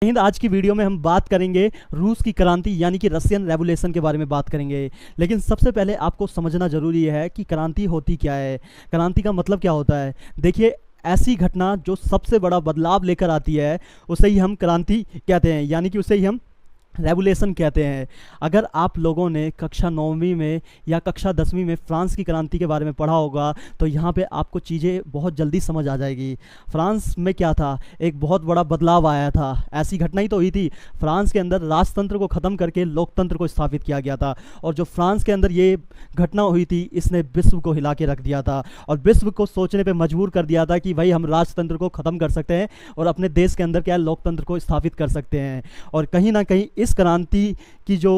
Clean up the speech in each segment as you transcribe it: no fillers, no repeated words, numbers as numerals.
हिंद आज की वीडियो में हम बात करेंगे रूस की क्रांति यानी कि रशियन रेवोल्यूशन के बारे में बात करेंगे। लेकिन सबसे पहले आपको समझना जरूरी है कि क्रांति होती क्या है, क्रांति का मतलब क्या होता है। देखिए, ऐसी घटना जो सबसे बड़ा बदलाव लेकर आती है उसे ही हम क्रांति कहते हैं, यानी कि उसे ही हम रेवोल्यूशन कहते हैं। अगर आप लोगों ने कक्षा 9वीं में या कक्षा 10वीं में फ्रांस की क्रांति के बारे में पढ़ा होगा तो यहाँ पे आपको चीज़ें बहुत जल्दी समझ आ जाएगी। फ्रांस में क्या था, एक बहुत बड़ा बदलाव आया था। ऐसी घटना ही तो हुई थी, फ्रांस के अंदर राजतंत्र को ख़त्म करके लोकतंत्र को स्थापित किया गया था। और जो फ्रांस के अंदर ये घटना हुई थी इसने विश्व को हिला के रख दिया था और विश्व को सोचने पर मजबूर कर दिया था कि भाई हम राजतंत्र को ख़त्म कर सकते हैं और अपने देश के अंदर क्या है, लोकतंत्र को स्थापित कर सकते हैं। और कहीं ना कहीं इस क्रांति की जो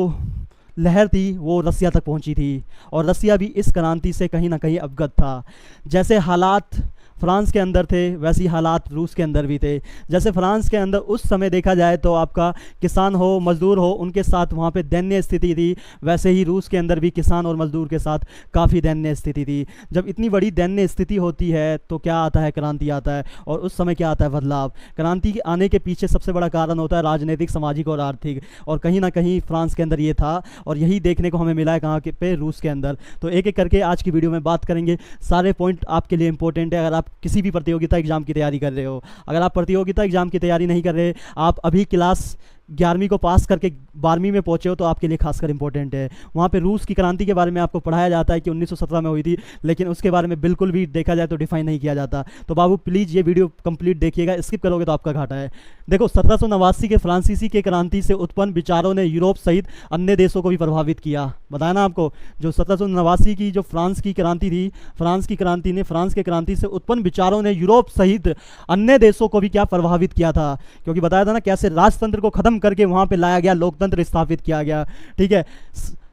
लहर थी वो रसिया तक पहुंची थी और रसिया भी इस क्रांति से कहीं ना कहीं अवगत था। जैसे हालात फ्रांस के अंदर थे वैसी हालात रूस के अंदर भी थे। जैसे फ्रांस के अंदर उस समय देखा जाए तो आपका किसान हो मज़दूर हो उनके साथ वहाँ पे दयनीय स्थिति थी, वैसे ही रूस के अंदर भी किसान और मज़दूर के साथ काफ़ी दयनीय स्थिति थी। जब इतनी बड़ी दयनीय स्थिति होती है तो क्या आता है, क्रांति आता है। और उस समय क्या आता है, बदलाव। क्रांति के आने के पीछे सबसे बड़ा कारण होता है राजनीतिक, सामाजिक और आर्थिक, और कहीं ना कहीं फ्रांस के अंदर ये था और यही देखने को हमें मिला है कहाँ के पे, रूस के अंदर। तो एक एक करके आज की वीडियो में बात करेंगे। सारे पॉइंट आपके लिए इंपॉर्टेंट है। अगर आप किसी भी प्रतियोगिता एग्जाम की तैयारी कर रहे हो, अगर आप प्रतियोगिता एग्जाम की तैयारी नहीं कर रहे, आप अभी क्लास 11वीं को पास करके 12वीं में पहुंचे हो तो आपके लिए खासकर इंपॉर्टेंट है। वहाँ पे रूस की क्रांति के बारे में आपको पढ़ाया जाता है कि 1917 में हुई थी, लेकिन उसके बारे में बिल्कुल भी देखा जाए तो डिफाइन नहीं किया जाता। तो बाबू प्लीज़ ये वीडियो कंप्लीट देखिएगा, स्किप करोगे तो आपका घाटा है। देखो, 1789 के फ्रांसीसी के क्रांति से उत्पन्न विचारों ने यूरोप सहित अन्य देशों को भी प्रभावित किया। बताया ना आपको, जो 1789 की जो फ्रांस की क्रांति थी, फ्रांस की क्रांति ने, फ्रांस के क्रांति से उत्पन्न विचारों ने यूरोप सहित अन्य देशों को भी क्या प्रभावित किया था। क्योंकि बताया था ना कैसे राजतंत्र को खत्म करके वहां पे लाया गया, लोकतंत्र स्थापित किया गया। ठीक है,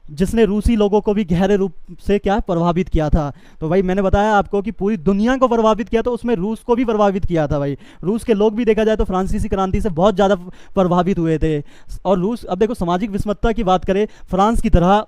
जिसने रूसी लोगों को भी गहरे रूप से क्या प्रभावित किया था। तो भाई मैंने बताया आपको कि पूरी दुनिया को प्रभावित किया, तो उसमें रूस को भी प्रभावित किया था। भाई रूस के लोग भी देखा जाए तो फ्रांसीसी क्रांति से बहुत ज़्यादा प्रभावित हुए थे। और रूस, अब देखो सामाजिक विषमता की बात करें, फ्रांस की तरह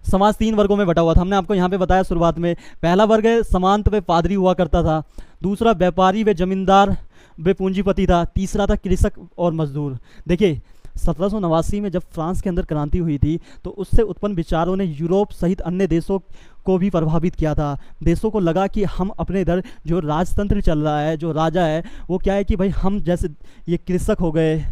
समाज 3 वर्गों में बटा हुआ था। हमने आपको यहाँ पे बताया शुरुआत में। पहला वर्ग है समांत व पादरी हुआ करता था, दूसरा व्यापारी व जमींदार व पूंजीपति था, तीसरा था कृषक और मजदूर। देखिए 1789 में जब फ्रांस के अंदर क्रांति हुई थी तो उससे उत्पन्न विचारों ने यूरोप सहित अन्य देशों को भी प्रभावित किया था। देशों को लगा कि हम अपने इधर जो राजतंत्र चल रहा है, जो राजा है वो क्या है कि भाई हम जैसे ये कृषक हो गए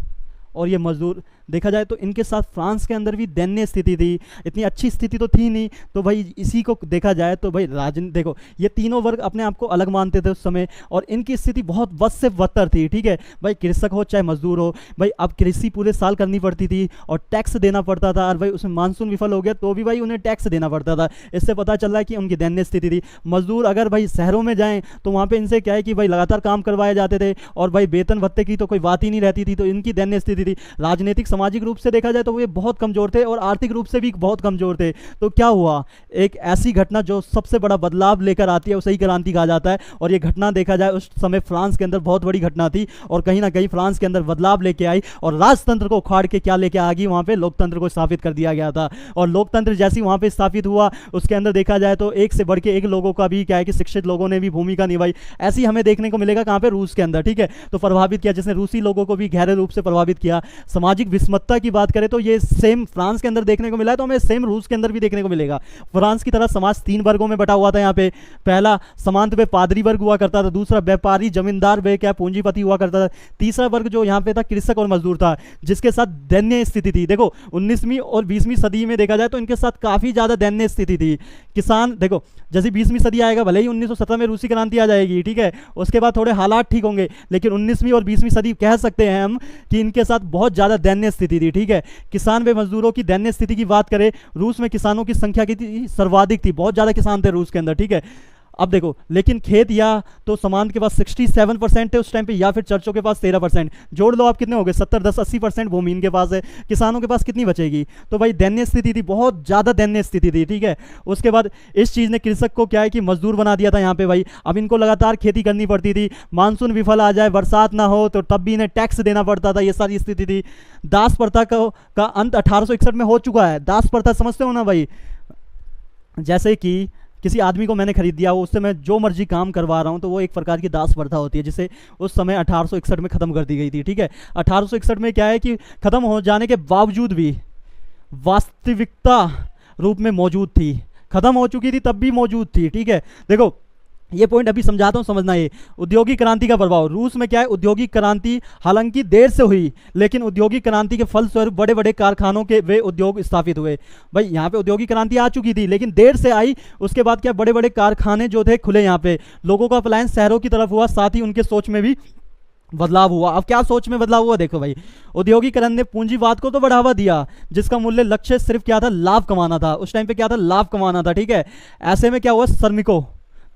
और ये मजदूर, देखा जाए तो इनके साथ फ्रांस के अंदर भी दयनीय स्थिति थी। इतनी अच्छी स्थिति तो थी नहीं, तो भाई इसी को देखा जाए तो भाई देखो ये तीनों वर्ग अपने आप को अलग मानते थे उस समय और इनकी स्थिति बहुत बद से बदतर थी। ठीक है भाई, कृषक हो चाहे मजदूर हो, भाई अब कृषि पूरे साल करनी पड़ती थी और टैक्स देना पड़ता था, और भाई उसमें मानसून विफल हो गया तो भी भाई उन्हें टैक्स देना पड़ता था। इससे पता चल रहा है कि उनकी दयनीय स्थिति थी। मजदूर अगर भाई शहरों में जाएँ तो वहाँ पर इनसे क्या है कि भाई लगातार काम करवाए जाते थे और भाई वेतन भत्ते की तो कोई बात ही नहीं रहती थी, तो इनकी दयनीय स्थिति थी। राजनीतिक सामाजिक रूप से देखा जाए तो वे बहुत कमजोर थे और आर्थिक रूप से भी बहुत कमजोर थे। तो क्या हुआ, एक ऐसी घटना जो सबसे बड़ा बदलाव लेकर आती है उसे ही क्रांति कहा जाता है। और ये घटना देखा जाए उस समय फ्रांस के अंदर बहुत बड़ी घटना थी और कहीं ना कहीं फ्रांस के अंदर बदलाव लेके आई और राजतंत्र को उखाड़ के क्या लेके आ गई, वहां पे लोकतंत्र को स्थापित कर दिया गया था। और लोकतंत्र जैसे वहां पे स्थापित हुआ उसके अंदर देखा जाए तो एक से बढ़ के एक लोगों का भी क्या है कि शिक्षित लोगों ने भी भूमिका निभाई। ऐसी हमें देखने को मिलेगा कहां पे, रूस के अंदर। ठीक है, तो प्रभावित किया, जिसने रूसी लोगों को भी गहरे रूप से प्रभावित किया। सामाजिक विषमता की बात करें तो ये सेम फ्रांस के अंदर देखने को मिला है, तो हमें सेम रूस के अंदर भी देखने को मिलेगा। फ्रांस की तरह समाज 3 वर्गों में बटा हुआ था। यहाँ पे पहला समांत व पादरी वर्ग हुआ करता था, दूसरा व्यापारी जमींदार व क्या पूंजीपति हुआ करता था, तीसरा वर्ग जो यहाँ पे था कृषक और मजदूर था, जिसके साथ दयनीय स्थिति थी। देखो 19वीं और 20वीं सदी में देखा जाए तो इनके साथ काफी ज्यादा दयनीय स्थिति थी। किसान, देखो जैसे 20वीं सदी आएगा, भले ही 1917 में रूसी क्रांति आ जाएगी, ठीक है, उसके बाद थोड़े हालात ठीक होंगे, लेकिन 19वीं और 20वीं सदी कह सकते हैं हम कि इनके साथ बहुत ज्यादा दयनीय स्थिति थी। ठीक है, किसान व मजदूरों की दयनीय स्थिति की बात करें, रूस में किसानों की संख्या की सर्वाधिक थी, बहुत ज्यादा किसान थे रूस के अंदर। ठीक है, अब देखो लेकिन खेत या तो समांत के पास 67% है उस टाइम पे, या फिर चर्चों के पास 13%। जोड़ लो आप कितने हो गए, 70, 10, 80% भूमि इनके पास है, किसानों के पास कितनी बचेगी। तो भाई दयनीय स्थिति थी, बहुत ज़्यादा दयनीय स्थिति थी। ठीक है, उसके बाद इस चीज़ ने कृषक को क्या है कि मजदूर बना दिया था यहाँ पे। भाई अब इनको लगातार खेती करनी पड़ती थी, मानसून विफल आ जाए, बरसात ना हो तो तब भी इन्हें टैक्स देना पड़ता था, ये सारी स्थिति थी। दास प्रथा का अंत 1861 में हो चुका है। दास प्रथा समझते हो ना भाई, जैसे कि किसी आदमी को मैंने खरीद दिया, वो उससे मैं जो मर्जी काम करवा रहा हूँ, तो वो एक प्रकार की दास प्रथा होती है, जिसे उस समय 1861 में ख़त्म कर दी गई थी। ठीक है, 1861 में क्या है कि ख़त्म हो जाने के बावजूद भी वास्तविकता रूप में मौजूद थी, ख़त्म हो चुकी थी तब भी मौजूद थी। ठीक है, देखो ये पॉइंट अभी समझाता हूँ, समझना। ये औद्योगिक क्रांति का प्रभाव रूस में क्या है, औद्योगिक क्रांति हालांकि देर से हुई, लेकिन औद्योगिक क्रांति के फलस्वरूप बड़े बड़े कारखानों के वे उद्योग स्थापित हुए। भाई यहाँ पे औद्योगिक क्रांति आ चुकी थी लेकिन देर से आई, उसके बाद क्या बड़े बड़े कारखाने जो थे खुले, यहाँ पे लोगों का पलायन शहरों की तरफ हुआ, साथ ही उनके सोच में भी बदलाव हुआ। अब क्या सोच में बदलाव हुआ, देखो भाई, औद्योगिकरण ने पूंजीवाद को तो बढ़ावा दिया, जिसका मूल्य लक्ष्य सिर्फ क्या था, लाभ कमाना था। उस टाइम पे क्या था, लाभ कमाना था। ठीक है, ऐसे में क्या हुआ, श्रमिकों,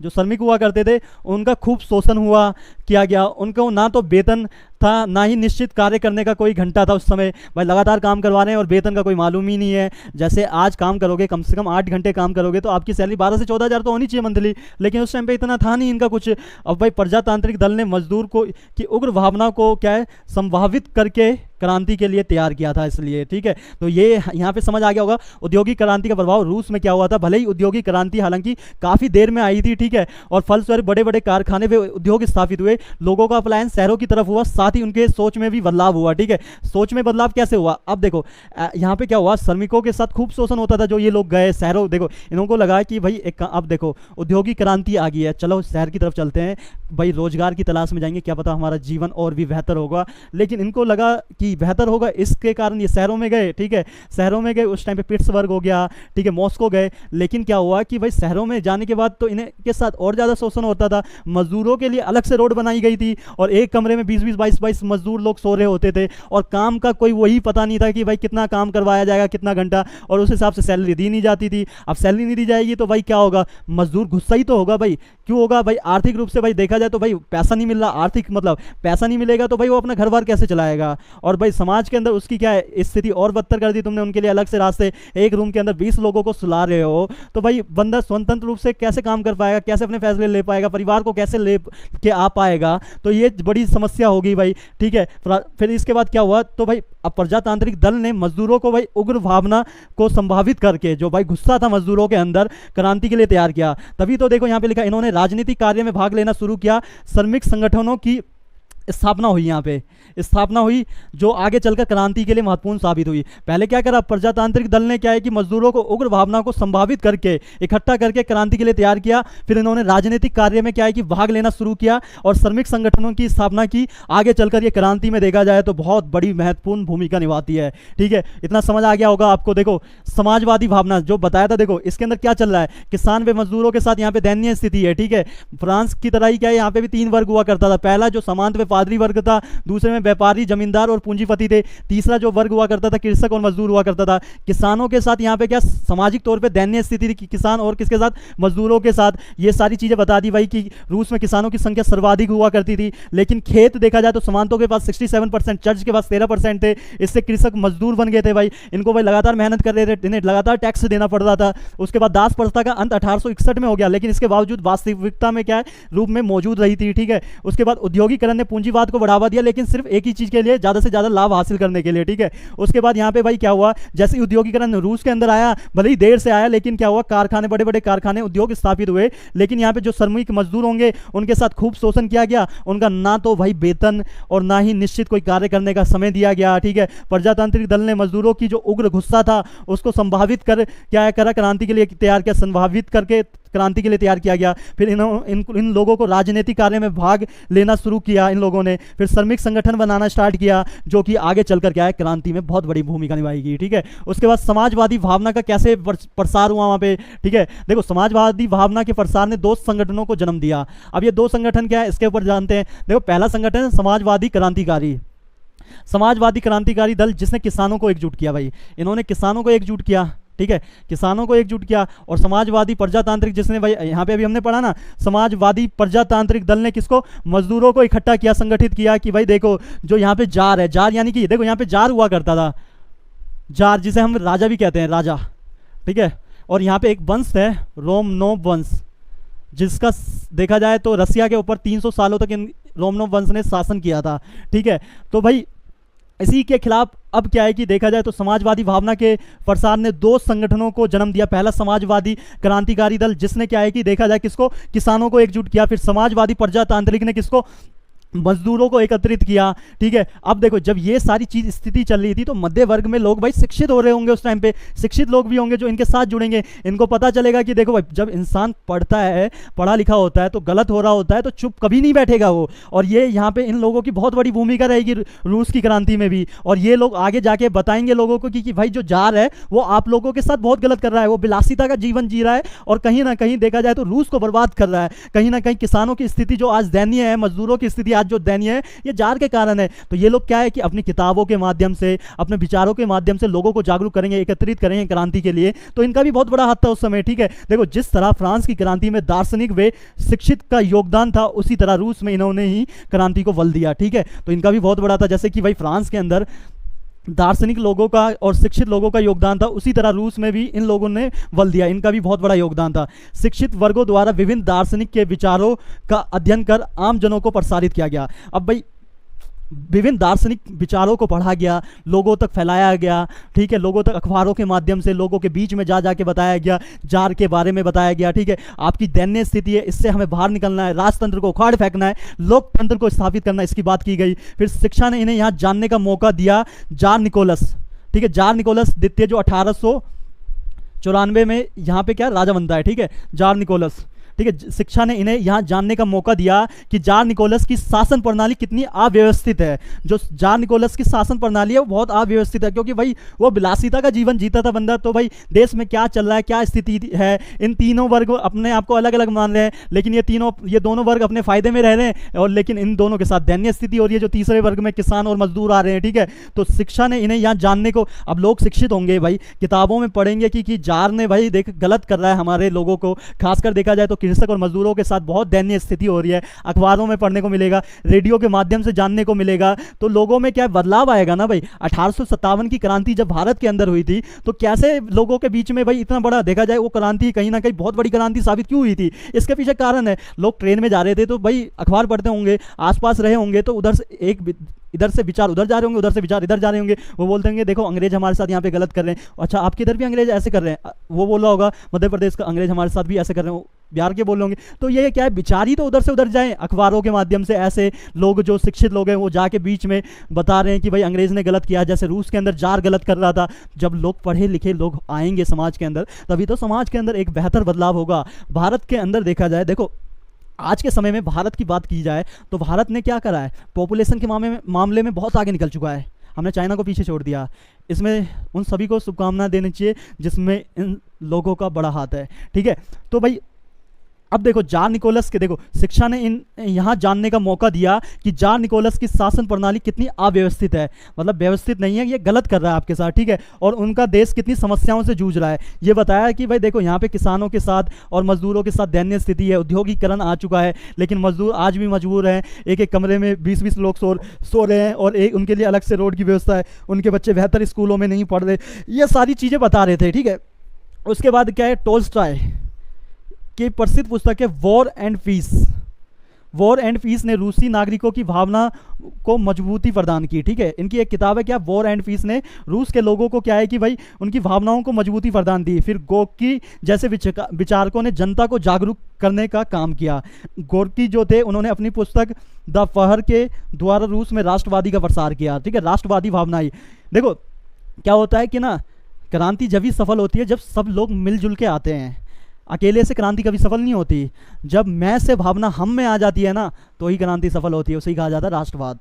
जो श्रमिक हुआ करते थे, उनका खूब शोषण हुआ, किया गया। उनको ना तो वेतन था, ना ही निश्चित कार्य करने का कोई घंटा था। उस समय भाई लगातार काम करवा रहे हैं और वेतन का कोई मालूम ही नहीं है। जैसे आज काम करोगे, कम से कम 8 घंटे काम करोगे तो आपकी सैलरी 12 से 14 हज़ार तो होनी चाहिए मंथली, लेकिन उस टाइम पे इतना था नहीं इनका कुछ। अब भाई प्रजातांत्रिक दल ने मजदूर को की उग्र भावना को क्या है, संभावित करके क्रांति के लिए तैयार किया था, इसलिए। ठीक है, तो ये यहाँ पे समझ आ गया होगा औद्योगिक क्रांति का प्रभाव रूस में क्या हुआ था। भले ही औद्योगिक क्रांति हालांकि काफ़ी देर में आई थी, ठीक है, और फलस्वरूप बड़े बड़े कारखाने वे उद्योग स्थापित हुए, लोगों का पलायन शहरों की तरफ हुआ, साथ ही उनके सोच में भी बदलाव हुआ। ठीक है, सोच में बदलाव कैसे हुआ, अब देखो यहाँ पे क्या हुआ, श्रमिकों के साथ खूब शोषण होता था। जो ये लोग गए शहरों, देखो इनको लगा कि भाई एक, अब देखो औद्योगिक क्रांति आ गई है, चलो शहर की तरफ चलते हैं, भाई रोजगार की तलाश में जाएंगे, क्या पता हमारा जीवन और भी बेहतर होगा। लेकिन इनको लगा कि बेहतर होगा, इसके कारण ये शहरों में गए। ठीक है, शहरों में गए, उस टाइम पे पिट्सबर्ग हो गया, ठीक है, मॉस्को गए। लेकिन क्या हुआ कि भाई शहरों में जाने के बाद तो इन्हें के साथ और ज़्यादा शोषण होता था। मजदूरों के लिए अलग से रोड बनाई गई थी और एक कमरे में 20-20, 22-22 मजदूर लोग सो रहे होते थे, और काम का कोई वही पता नहीं था कि भाई कितना काम करवाया जाएगा, कितना घंटा, और उस हिसाब से सैलरी दी नहीं जाती थी। अब सैलरी नहीं दी जाएगी तो भाई क्या होगा, मजदूर गुस्सा ही तो होगा। भाई क्यों होगा, भाई आर्थिक रूप से भाई देखा जाए तो भाई पैसा नहीं मिल रहा, आर्थिक मतलब पैसा नहीं मिलेगा तो भाई वो अपना घर बार कैसे चलाएगा। और भाई समाज के अंदर उसकी क्या है, स्थिति और बदतर कर दी तुमने, उनके लिए अलग से रास्ते, एक रूम के अंदर 20 लोगों को सुला रहे हो, तो भाई बंदा स्वतंत्र रूप से कैसे काम कर पाएगा, कैसे अपने फैसले ले पाएगा, परिवार को कैसे ले के आ पाएगा, तो ये बड़ी समस्या होगी भाई। ठीक है, फिर इसके बाद क्या हुआ, तो भाई अब प्रजातांत्रिक दल ने मजदूरों को भाई उग्र भावना को संभावित करके, जो भाई गुस्सा था मजदूरों के अंदर, क्रांति के लिए तैयार किया। तभी तो देखो यहाँ पे लिखा, इन्होंने राजनीतिक कार्य में भाग लेना शुरू किया, श्रमिक संगठनों की स्थापना हुई, यहाँ पे स्थापना हुई, जो आगे चलकर क्रांति के लिए महत्वपूर्ण साबित हुई। पहले क्या करा, प्रजातांत्रिक दल ने क्या है कि मजदूरों को उग्र भावना को संभावित करके, इकट्ठा करके क्रांति के लिए तैयार किया। फिर इन्होंने राजनीतिक कार्य में क्या है कि भाग लेना शुरू किया और श्रमिक संगठनों की स्थापना की। आगे चलकर ये क्रांति में देखा जाए तो बहुत बड़ी महत्वपूर्ण भूमिका निभाती है। ठीक है, इतना समझ आ गया होगा आपको। देखो समाजवादी भावना जो बताया था, देखो इसके अंदर क्या चल रहा है, किसान व मजदूरों के साथ यहाँ पे दयनीय स्थिति है। ठीक है, फ्रांस की तरह ही क्या है, यहाँ पे भी 3 वर्ग हुआ करता था। पहला जो सामंत व पादरी वर्ग था, दूसरे में व्यापारी, जमींदार और पूंजीपति थे, तीसरा जो वर्ग हुआ करता था कृषक और मजदूर हुआ करता था। किसानों के साथ यहाँ पे क्या सामाजिक तौर पे दयनीय स्थिति थी, किसान और किसके साथ, मजदूरों के साथ। ये सारी चीजें बता दी भाई कि रूस में किसानों की संख्या सर्वाधिक हुआ करती थी, लेकिन खेत देखा जाए तो सामंतों के पास 67%, चर्च के पास 13% थे। इससे कृषक मजदूर बन गए थे भाई, इनको भाई लगातार मेहनत कर रहे थे, इन्हें लगातार टैक्स देना पड़ रहा था। उसके बाद दास प्रथा का अंत 1861 में हो गया, लेकिन इसके बावजूद वास्तविकता में क्या है, रूप में मौजूद रही थी। ठीक है, उसके बाद औद्योगिकरण ने पूंजीवाद को बढ़ावा दिया, लेकिन सिर्फ एक ही चीज के लिए, ज्यादा से ज्यादा लाभ हासिल करने के लिए। ठीक है, उसके बाद यहाँ पे भाई क्या हुआ, जैसे औद्योगिकरण रूस के अंदर आया, भले ही देर से आया, लेकिन क्या हुआ, कारखाने, बड़े बड़े कारखाने, उद्योग स्थापित हुए। लेकिन यहाँ पे जो श्रमिक मजदूर होंगे उनके साथ खूब शोषण किया गया, उनका ना तो भाई वेतन और ना ही निश्चित कोई कार्य करने का समय दिया गया। ठीक है, प्रजातांत्रिक दल ने मजदूरों की जो उग्र गुस्सा था उसको संभावित कर क्या करा, क्रांति के लिए तैयार किया, संभावित करके क्रांति के लिए तैयार किया गया। फिर इन लोगों को राजनीतिक कार्य में भाग लेना शुरू किया इन लोगों ने। फिर श्रमिक संगठन बनाना स्टार्ट किया, जो कि आगे चलकर क्या है, क्रांति में बहुत बड़ी भूमिका निभाएगी। ठीक है, उसके बाद समाजवादी भावना का कैसे प्रसार हुआ वहां पे। ठीक है, देखो समाजवादी भावना के प्रसार ने 2 संगठनों को जन्म दिया। अब ये 2 संगठन क्या है, इसके ऊपर जानते हैं। देखो पहला संगठन है समाजवादी क्रांतिकारी दल, जिसने किसानों को एकजुट किया। भाई इन्होंने किसानों को एकजुट किया। ठीक है, किसानों को एकजुट किया। और समाजवादी प्रजातांत्रिक, जिसने भाई यहाँ पे अभी हमने पढ़ा ना, समाजवादी प्रजातांत्रिक दल ने किसको, मजदूरों को इकट्ठा किया, संगठित किया कि भाई देखो जो यहाँ पे जार है, जार यानी कि देखो यहाँ पे जार हुआ करता था, जार जिसे हम राजा भी कहते हैं, राजा। ठीक है, और यहाँ पे एक वंश है रोमनोव वंश, जिसका देखा जाए तो रसिया के ऊपर 300 सालों तक इन रोमनोव वंश ने शासन किया था। ठीक है, तो भाई इसी के खिलाफ अब क्या है कि देखा जाए तो समाजवादी भावना के प्रसार ने दो संगठनों को जन्म दिया। पहला समाजवादी क्रांतिकारी दल, जिसने क्या है कि देखा जाए किसको, किसानों को एकजुट किया। फिर समाजवादी प्रजातांत्रिक ने किसको, मजदूरों को एकत्रित किया। ठीक है, अब देखो जब ये सारी चीज स्थिति चल रही थी तो मध्य वर्ग में लोग भाई शिक्षित हो रहे होंगे, उस टाइम पे शिक्षित लोग भी होंगे जो इनके साथ जुड़ेंगे। इनको पता चलेगा कि देखो भाई जब इंसान पढ़ता है, पढ़ा लिखा होता है, तो गलत हो रहा होता है तो चुप कभी नहीं बैठेगा वो। और ये यहाँ पे इन लोगों की बहुत बड़ी भूमिका रहेगी रूस की क्रांति में भी। और ये लोग आगे जाके बताएंगे लोगों को कि भाई जो जार है वो आप लोगों के साथ बहुत गलत कर रहा है, वो विलासिता का जीवन जी रहा है और कहीं ना कहीं देखा जाए तो रूस को बर्बाद कर रहा है। कहीं ना कहीं किसानों की स्थिति जो आज दयनीय है, मजदूरों की स्थिति आज जो दयनीय है, ये जार के कारण है। तो ये लोग क्या है कि अपनी किताबों के माध्यम से, अपने विचारों के माध्यम से लोगों को जागरूक करेंगे, एकत्रित करेंगे क्रांति के लिए। तो इनका भी बहुत बड़ा हाथ था उस समय। ठीक है, देखो जिस तरह फ्रांस की क्रांति में दार्शनिक व शिक्षित का योगदान था, उसी तरह रूस में इन्होंने ही क्रांति को बल दिया। ठीक है, तो इनका भी बहुत बड़ा था। जैसे कि भाई फ्रांस के अंदर दार्शनिक लोगों का और शिक्षित लोगों का योगदान था, उसी तरह रूस में भी इन लोगों ने बल दिया, इनका भी बहुत बड़ा योगदान था। शिक्षित वर्गों द्वारा विभिन्न दार्शनिक के विचारों का अध्ययन कर आम जनों को प्रसारित किया गया। अब भाई विभिन्न दार्शनिक विचारों को पढ़ा गया, लोगों तक फैलाया गया। ठीक है, लोगों तक अखबारों के माध्यम से लोगों के बीच में जा जाके बताया गया, जार के बारे में बताया गया। ठीक है, आपकी दयनीय स्थिति है, इससे हमें बाहर निकलना है, राजतंत्र को उखाड़ फेंकना है, लोकतंत्र को स्थापित करना है, इसकी बात की गई। फिर शिक्षा ने इन्हें यहाँ जानने का मौका दिया। जार निकोलस, ठीक है, जार निकोलस द्वितीय जो 1894 में यहाँ पे क्या राजा बनता है। ठीक है, जार निकोलस, ठीक है, शिक्षा ने इन्हें यहाँ जानने का मौका दिया कि जार निकोलस की शासन प्रणाली कितनी अव्यवस्थित है। जो जार निकोलस की शासन प्रणाली है वो बहुत अव्यवस्थित है, क्योंकि भाई वो विलासिता का जीवन जीता था बंदा। तो भाई देश में क्या चल रहा है, क्या स्थिति है, इन तीनों वर्ग अपने आप को अलग अलग मान रहे हैं, लेकिन ये दोनों वर्ग अपने फायदे में रह रहे हैं, और लेकिन इन दोनों के साथ दयनीय स्थिति हो रही है जो तीसरे वर्ग में किसान और मजदूर आ रहे हैं। ठीक है, तो शिक्षा ने इन्हें यहाँ जानने को, अब लोग शिक्षित होंगे भाई, किताबों में पढ़ेंगे कि जार ने भाई देख गलत कर रहा है हमारे लोगों को, खासकर देखा जाए तो कृषक और मजदूरों के साथ बहुत दयनीय स्थिति हो रही है। अखबारों में पढ़ने को मिलेगा, रेडियो के माध्यम से जानने को मिलेगा, तो लोगों में क्या बदलाव आएगा ना भाई। 1857 की क्रांति जब भारत के अंदर हुई थी तो कैसे लोगों के बीच में भाई इतना बड़ा देखा जाए वो क्रांति कहीं ना कहीं बहुत बड़ी क्रांति साबित क्यों हुई थी, इसके पीछे कारण है। लोग ट्रेन में जा रहे थे तो भाई अखबार पढ़ते होंगे, आसपास रहे होंगे, तो उधर से इधर से विचार उधर जा रहे होंगे, उधर से विचार इधर जा रहे होंगे। वो बोलते होंगे देखो अंग्रेज हमारे साथ यहाँ पे गलत कर रहे हैं, अच्छा आपके इधर भी अंग्रेज ऐसे कर रहे हैं। वो बोल रहा होगा मध्य प्रदेश का अंग्रेज हमारे साथ भी ऐसे कर रहे हैं, बिहार के बोल रहे होंगे। तो ये क्या है, विचार ही तो उधर से उधर जाए, अखबारों के माध्यम से ऐसे लोग जो शिक्षित लोग हैं वो जाके बीच में बता रहे हैं कि भाई अंग्रेज ने गलत किया। जैसे रूस के अंदर जार गलत कर रहा था, जब लोग पढ़े लिखे लोग आएंगे समाज के अंदर, तभी तो समाज के अंदर एक बेहतर बदलाव होगा। भारत के अंदर देखा जाए, देखो आज के समय में भारत की बात की जाए तो भारत ने क्या करा है, पॉपुलेशन के मामले में बहुत आगे निकल चुका है। हमने चाइना को पीछे छोड़ दिया। इसमें उन सभी को शुभकामनाएं देनी चाहिए जिसमें इन लोगों का बड़ा हाथ है। ठीक है, तो भाई अब देखो जार निकोलस के, देखो शिक्षा ने यहाँ जानने का मौका दिया कि जार निकोलस की शासन प्रणाली कितनी अव्यवस्थित है, मतलब व्यवस्थित नहीं है, ये गलत कर रहा है आपके साथ। ठीक है, और उनका देश कितनी समस्याओं से जूझ रहा है। ये बताया कि भाई देखो यहाँ पे किसानों के साथ और मजदूरों के साथ दयनीय स्थिति है, औद्योगिकरण आ चुका है, लेकिन मजदूर आज भी मजबूर हैं, एक एक कमरे में 20-20 लोग सो रहे हैं, और एक उनके लिए अलग से रोड की व्यवस्था है, उनके बच्चे बेहतर स्कूलों में नहीं पढ़ रहे। ये सारी चीज़ें बता रहे थे। ठीक है, उसके बाद क्या है, टोल्स्टॉय की प्रसिद्ध पुस्तक है War and Peace. War and Peace ने रूसी नागरिकों की भावना को मजबूती प्रदान की। ठीक है, इनकी एक किताब है क्या, वॉर एंड पीस ने रूस के लोगों को क्या है कि भाई उनकी भावनाओं को मजबूती प्रदान दी। फिर गोर्की जैसे विचारकों ने जनता को जागरूक करने का काम किया। गोर्की जो थे उन्होंने अपनी पुस्तक द फहर के द्वारा रूस में राष्ट्रवादी का प्रसार किया। ठीक है, राष्ट्रवादी भावनाएं, देखो क्या होता है कि ना, क्रांति जब ही सफल होती है जब सब लोग मिलजुल के आते हैं। अकेले से क्रांति कभी सफल नहीं होती। जब मैं से भावना हम में आ जाती है ना, तो ही क्रांति सफल होती है। उसे ही कहा जाता है राष्ट्रवाद,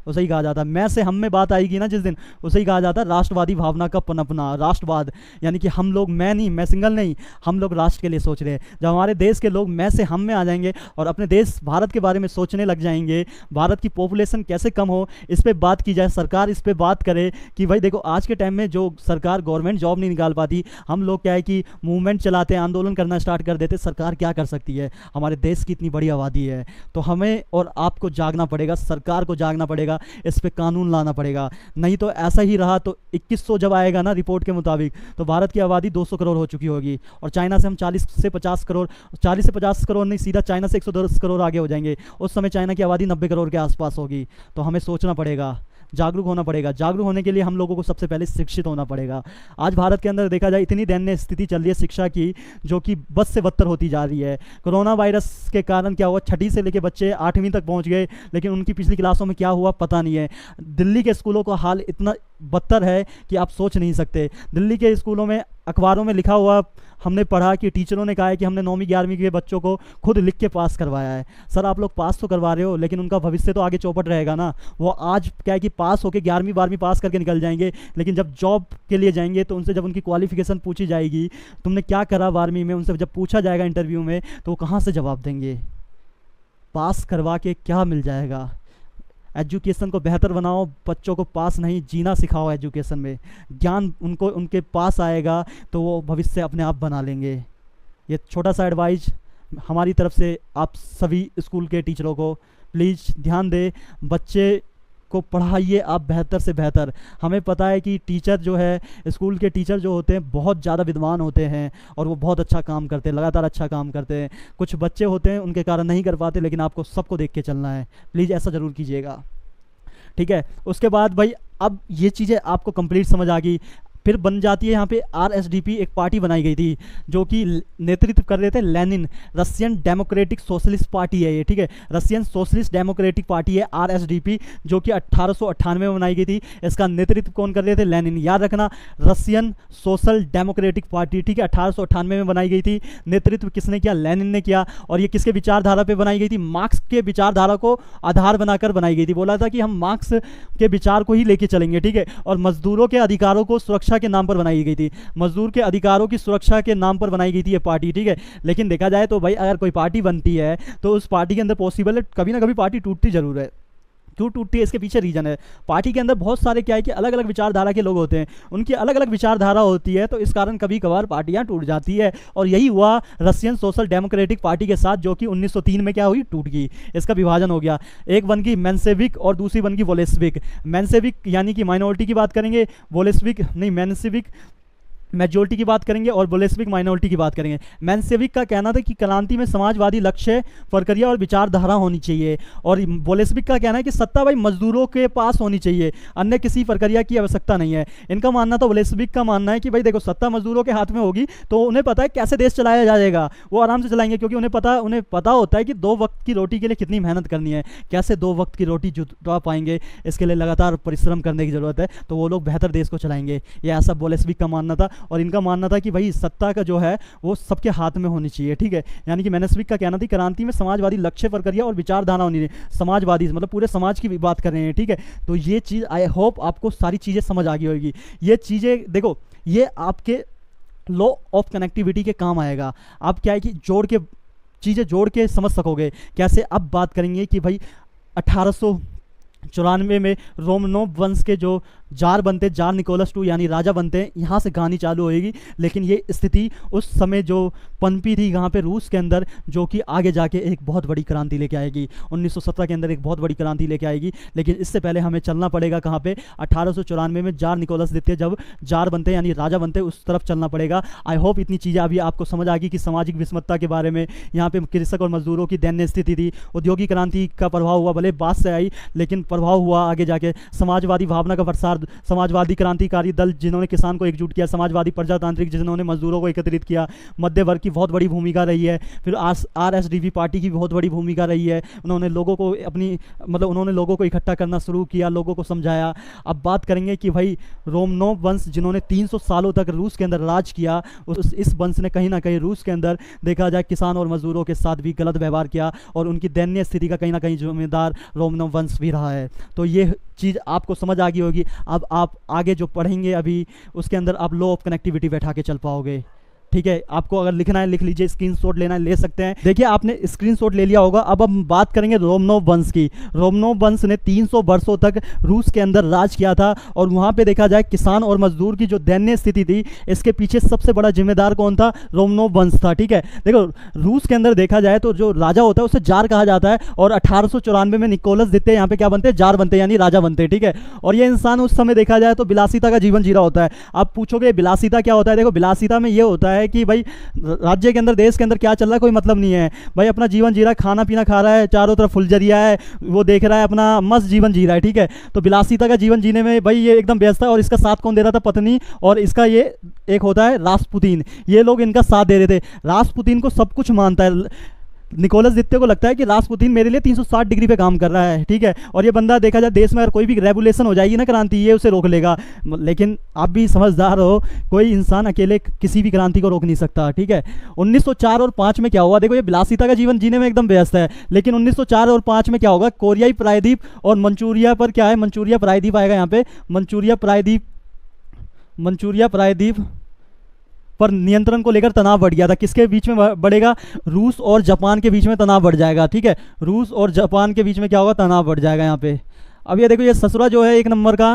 उसे ही कहा जाता है। मैं से हम में बात आएगी ना जिस दिन, उसे ही कहा जाता है राष्ट्रवादी भावना का पनपना। राष्ट्रवाद यानी कि हम लोग, मैं नहीं, मैं सिंगल नहीं, हम लोग राष्ट्र के लिए सोच रहे हैं। जब हमारे देश के लोग मैं से हम में आ जाएंगे और अपने देश भारत के बारे में सोचने लग जाएंगे, भारत की पॉपुलेशन कैसे कम हो इस पर बात की जाए, सरकार इस पर बात करे कि भाई देखो आज के टाइम में जो सरकार गवर्नमेंट जॉब नहीं निकाल पाती, हम लोग क्या है कि मूवमेंट चलाते हैं, आंदोलन करना स्टार्ट कर देते, सरकार क्या कर सकती है। हमारे देश की इतनी बड़ी आबादी है, तो हमें और आपको जागना पड़ेगा, सरकार को जागना पड़ेगा, इस पर कानून लाना पड़ेगा। नहीं तो ऐसा ही रहा तो 2100 जब आएगा ना रिपोर्ट के मुताबिक, तो भारत की आबादी 200 करोड़ हो चुकी होगी, और चाइना से हम 40 से 50 करोड़, 40 से 50 करोड़ नहीं, सीधा चाइना से 110 करोड़ आगे हो जाएंगे। उस समय चाइना की आबादी 90 करोड़ के आसपास होगी। तो हमें सोचना पड़ेगा, जागरूक होना पड़ेगा। जागरूक होने के लिए हम लोगों को सबसे पहले शिक्षित होना पड़ेगा। आज भारत के अंदर देखा जाए इतनी दयनीय स्थिति चल रही है शिक्षा की, जो कि बद से बदतर होती जा रही है। कोरोना वायरस के कारण क्या हुआ, छठी से लेकर बच्चे 8वीं तक पहुंच गए, लेकिन उनकी पिछली क्लासों में क्या हुआ पता नहीं है। दिल्ली के स्कूलों का हाल इतना बदतर है कि आप सोच नहीं सकते। दिल्ली के स्कूलों में अखबारों में लिखा हुआ हमने पढ़ा कि टीचरों ने कहा है कि हमने 9वीं 11वीं के बच्चों को खुद लिख के पास करवाया है। सर आप लोग पास तो करवा रहे हो, लेकिन उनका भविष्य तो आगे चौपट रहेगा ना। वो आज क्या है कि पास होकर 11वीं 12वीं पास करके निकल जाएंगे, लेकिन जब जॉब के लिए जाएंगे तो उनसे जब उनकी क्वालिफिकेशन पूछी जाएगी, तुमने क्या करा 12वीं में, उनसे जब पूछा जाएगा इंटरव्यू में, तो वो कहाँ से जवाब देंगे। पास करवा के क्या मिल जाएगा। एजुकेशन को बेहतर बनाओ, बच्चों को पास नहीं जीना सिखाओ। एजुकेशन में ज्ञान उनको उनके पास आएगा तो वो भविष्य अपने आप बना लेंगे। ये छोटा सा एडवाइस हमारी तरफ से आप सभी स्कूल के टीचरों को, प्लीज़ ध्यान दें, बच्चे को पढ़ाइए आप बेहतर से बेहतर। हमें पता है कि टीचर जो है, स्कूल के टीचर जो होते हैं बहुत ज़्यादा विद्वान होते हैं और वो बहुत अच्छा काम करते हैं, लगातार अच्छा काम करते हैं। कुछ बच्चे होते हैं उनके कारण नहीं कर पाते, लेकिन आपको सबको देख के चलना है, प्लीज़ ऐसा ज़रूर कीजिएगा, ठीक है। उसके बाद भाई अब ये चीज़ें आपको कंप्लीट समझ आ गई, फिर बन जाती है यहाँ पे आरएसडीपी, एक पार्टी बनाई गई थी जो कि नेतृत्व कर रहे थे Lenin, Russian democratic socialist party है ये, ठीक है। रशियन सोशलिस्ट डेमोक्रेटिक पार्टी है आरएसडीपी, जो कि 1898 में बनाई गई थी। इसका नेतृत्व कौन कर रहे थे, लेनिन। याद रखना, रशियन सोशल डेमोक्रेटिक पार्टी, ठीक है, 1898 में बनाई गई थी। नेतृत्व किसने किया, लेनिन ने किया। और ये किसके विचारधारा पर बनाई गई थी, मार्क्स के विचारधारा को आधार बनाकर बनाई गई थी। बोला था कि हम मार्क्स के विचार को ही लेके चलेंगे, ठीक है। और मजदूरों के अधिकारों को सुरक्षा के नाम पर बनाई गई थी, मजदूर के अधिकारों की सुरक्षा के नाम पर बनाई गई थी ये पार्टी, ठीक है। लेकिन देखा जाए तो भाई अगर कोई पार्टी बनती है तो उस पार्टी के अंदर पॉसिबल है कभी ना कभी पार्टी टूटती जरूर है। क्यों टूटती है, इसके पीछे रीजन है। पार्टी के अंदर बहुत सारे क्या है कि अलग अलग विचारधारा के लोग होते हैं, उनकी अलग अलग विचारधारा होती है, तो इस कारण कभी कभार पार्टियां टूट जाती है। और यही हुआ रशियन सोशल डेमोक्रेटिक पार्टी के साथ, जो कि 1903 में क्या हुई, टूट गई। इसका विभाजन हो गया, एक बन गई मेंशेविक और दूसरी बन गई बोल्शेविक। मेंशेविक यानी कि माइनॉरिटी की बात करेंगे, बोल्शेविक नहीं, मेंशेविक मेजोरिटी की बात करेंगे और बोल्शेविक माइनॉरिटी की बात करेंगे। मेंशेविक का कहना था कि क्रांति में समाजवादी लक्ष्य, प्रक्रिया और विचारधारा होनी चाहिए, और बोल्शेविक का कहना है कि सत्ता भाई मजदूरों के पास होनी चाहिए, अन्य किसी प्रक्रिया की आवश्यकता नहीं है। इनका मानना था, बोल्शेविक का मानना है कि भाई देखो सत्ता मजदूरों के हाथ में होगी तो उन्हें पता है कैसे देश चलाया जाएगा, वो आराम से चलाएंगे, क्योंकि उन्हें पता होता है कि 2 वक्त की रोटी के लिए कितनी मेहनत करनी है, कैसे 2 वक्त की रोटी जुटा पाएंगे, इसके लिए लगातार परिश्रम करने की जरूरत है, तो वो लोग बेहतर देश को चलाएंगे। ये ऐसा बोल्शेविक का मानना था। और इनका मानना था कि भाई सत्ता का जो है वो सबके हाथ में होनी चाहिए, ठीक है। यानी कि मेंशेविक का कहना था क्रांति में समाजवादी लक्ष्य, प्रक्रिया और विचारधारा होनी चाहिए। समाजवादी मतलब पूरे समाज की बात कर रहे हैं, ठीक है। तो ये चीज़ आई होप आपको सारी चीज़ें समझ आ गई होगी। ये चीज़ें देखो, ये आपके लॉ ऑफ कनेक्टिविटी के काम आएगा। आप क्या है कि चीज़ें जोड़ के समझ सकोगे कैसे। अब बात करेंगे कि भाई 1894 में रोमनोव वंश के जो जार बनते, जार निकोलस II यानी राजा बनते हैं, यहाँ से कहानी चालू होएगी। लेकिन ये स्थिति उस समय जो पनपी थी यहाँ पे रूस के अंदर, जो कि आगे जाके एक बहुत बड़ी क्रांति लेके आएगी, 1917 के अंदर एक बहुत बड़ी क्रांति लेके आएगी। लेकिन इससे पहले हमें चलना पड़ेगा कहाँ पे, 1894 में जार निकोलस द्वितीय जब जार बनते हैं यानी राजा बनते हैं, उस तरफ चलना पड़ेगा। आई होप इतनी चीज़ें अभी आपको समझ आ गई कि सामाजिक विषमता के बारे में, यहाँ पे कृषक और मजदूरों की दैन्य स्थिति थी, औद्योगिक क्रांति का प्रभाव हुआ, भले बाद से आई लेकिन प्रभाव हुआ आगे जाके, समाजवादी भावना का प्रसार, समाजवादी क्रांतिकारी दल जिन्होंने किसान को एकजुट किया, समाजवादी प्रजातांत्रिक जिन्होंने मजदूरों को एकत्रित किया, मध्य वर्ग की बहुत बड़ी भूमिका रही है। फिर आरएसडीपी पार्टी की बहुत बड़ी भूमिका रही है, उन्होंने लोगों को उन्होंने लोगों को इकट्ठा करना शुरू किया, लोगों को समझाया। अब बात करेंगे कि भाई रोमनोव वंश जिन्होंने 300 सालों तक रूस के अंदर राज किया, इस वंश ने कहीं ना कहीं रूस के अंदर देखा जाए किसान और मजदूरों के साथ भी गलत व्यवहार किया, और उनकी दैन्य स्थिति का कहीं ना कहीं जिम्मेदार रोमनोव वंश भी रहा है। तो ये चीज़ आपको समझ आ गई होगी। अब आप आगे जो पढ़ेंगे अभी उसके अंदर आप लॉ ऑफ कनेक्टिविटी बैठा के चल पाओगे, ठीक है। आपको अगर लिखना है लिख लीजिए, स्क्रीनशॉट लेना है ले सकते हैं। देखिए आपने स्क्रीनशॉट ले लिया होगा। अब हम बात करेंगे रोमनोव वंश की। रोमनोव वंश ने 300 वर्षों तक रूस के अंदर राज किया था, और वहाँ पे देखा जाए किसान और मजदूर की जो दैन्य स्थिति थी, इसके पीछे सबसे बड़ा जिम्मेदार कौन था, रोमनोव वंश था, ठीक है। देखो रूस के अंदर देखा जाए तो जो राजा होता है उसे जार कहा जाता है, और 1894 में निकोलस द्वितीय यहाँ पे क्या बनते हैं, जार बनते हैं यानी राजा बनते हैं, ठीक है। और ये इंसान उस समय देखा जाए तो विलासिता का जीवन जी रहा होता है। आप पूछोगे विलासिता क्या होता है, देखो विलासिता में ये होता है है कि भाई राज्य के अंदर, देश के अंदर क्या चल रहा है कोई मतलब नहीं है। भाई अपना जीवन जी रहा है, खाना पीना खा रहा है, चारों तरफ फुलझरिया है, वो देख रहा है, अपना मस्त जीवन जी रहा है, ठीक है। तो विलासिता का जीवन जीने में भाई ये एकदम व्यस्त है। और इसका साथ कौन दे रहा था? पत्नी और इसका ये एक होता है रास्पुतीन, ये लोग इनका साथ दे रहे थे। रास्पुतीन को सब कुछ मानता है। निकोलस द्वितीय को लगता है कि रास्पुतीन मेरे लिए 360 डिग्री पे काम कर रहा है, ठीक है। और ये बंदा देखा जाए देश में अगर कोई भी रेवोल्यूशन हो जाएगी ना, क्रांति, ये उसे रोक लेगा। लेकिन आप भी समझदार हो, कोई इंसान अकेले किसी भी क्रांति को रोक नहीं सकता, ठीक है। 1904 और 5 में क्या हुआ? देखो, ये विलासिता का जीवन जीने में एकदम व्यस्त है, लेकिन 1904 और 5 में क्या होगा? कोरियाई प्रायद्वीप और मंचूरिया पर क्या है? मंचूरिया प्रायद्वीप आएगा यहाँ पे। मंचूरिया प्रायद्वीप पर नियंत्रण को लेकर तनाव बढ़ गया था। किसके बीच में बढ़ेगा? रूस और जापान के बीच में तनाव बढ़ जाएगा, ठीक है। रूस और जापान के बीच में क्या होगा? तनाव बढ़ जाएगा यहाँ पे। अब ये देखो, ये ससुरा जो है एक नंबर का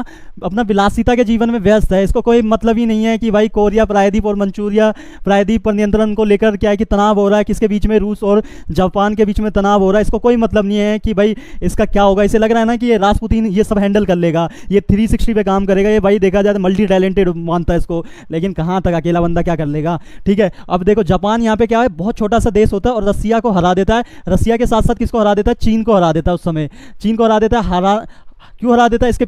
अपना विलासिता के जीवन में व्यस्त है। इसको कोई मतलब ही नहीं है कि भाई कोरिया प्रायद्वीप और मंचूरिया प्रायद्वीप पर नियंत्रण को लेकर क्या है कि तनाव हो रहा है। किसके बीच में? रूस और जापान के बीच में तनाव हो रहा है। इसको कोई मतलब नहीं है कि भाई इसका क्या होगा। इसे लग रहा है ना कि ये रास्पुतीन ये सब हैंडल कर लेगा, ये 360 पे काम करेगा। ये भाई देखा जाए तो मल्टी टैलेंटेड मानता है इसको, लेकिन कहाँ तक अकेला बंदा क्या कर लेगा, ठीक है। अब देखो, जापान यहाँ पे क्या है, बहुत छोटा सा देश होता है और रसिया को हरा देता है। रसिया के साथ साथ किसको हरा देता है? चीन को हरा देता है। उस समय चीन को हरा देता है। क्यों हरा देता है? इसके